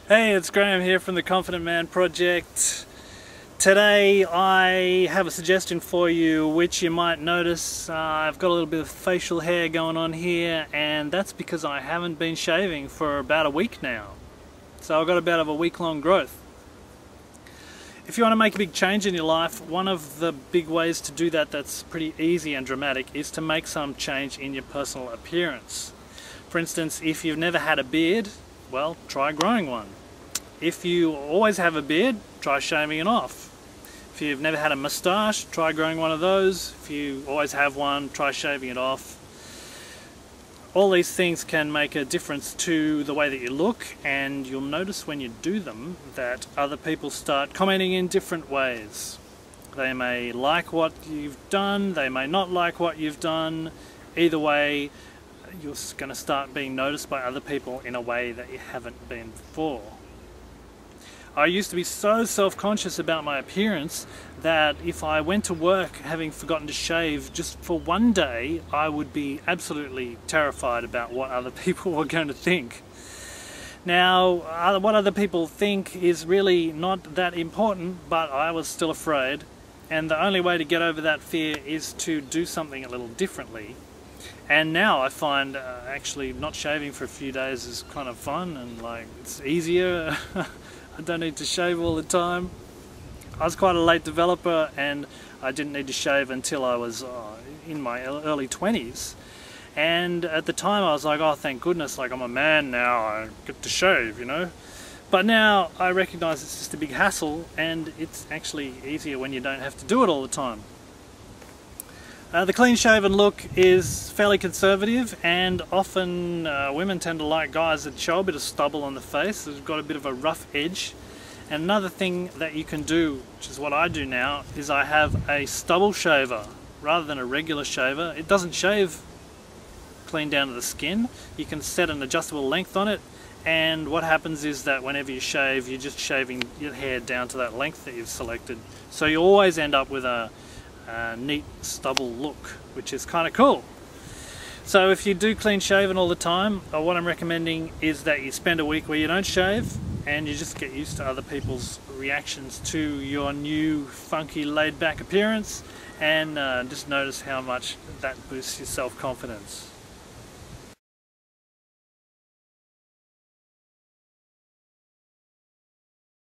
Hey, it's Graham here from the Confident Man Project. Today I have a suggestion for you which you might notice. I've got a little bit of facial hair going on here, and that's because I haven't been shaving for about a week now. So I've got about a week-long growth. If you want to make a big change in your life, one of the big ways to do that that's pretty easy and dramatic is to make some change in your personal appearance. For instance, if you've never had a beard, well, try growing one. If you always have a beard, try shaving it off. If you've never had a mustache, try growing one of those. If you always have one, try shaving it off. All these things can make a difference to the way that you look, and you'll notice when you do them that other people start commenting in different ways. They may like what you've done, they may not like what you've done. Either way, you're going to start being noticed by other people in a way that you haven't been before. I used to be so self-conscious about my appearance that if I went to work having forgotten to shave just for one day, I would be absolutely terrified about what other people were going to think. Now, what other people think is really not that important, but I was still afraid, and the only way to get over that fear is to do something a little differently. And now I find actually not shaving for a few days is kind of fun, and like it's easier. I don't need to shave all the time. I was quite a late developer, and I didn't need to shave until I was in my early 20s. And at the time I was like, oh thank goodness, like I'm a man now, I get to shave, you know. But now I recognise it's just a big hassle, and it's actually easier when you don't have to do it all the time. The clean-shaven look is fairly conservative, and often women tend to like guys that show a bit of stubble on the face, that's got a bit of a rough edge. And another thing that you can do, which is what I do now, is I have a stubble shaver rather than a regular shaver. It doesn't shave clean down to the skin. You can set an adjustable length on it, and what happens is that whenever you shave, you're just shaving your hair down to that length that you've selected. So you always end up with a neat stubble look, which is kind of cool. So if you do clean shaven all the time, what I'm recommending is that you spend a week where you don't shave, and you just get used to other people's reactions to your new funky laid back appearance, and just notice how much that boosts your self-confidence.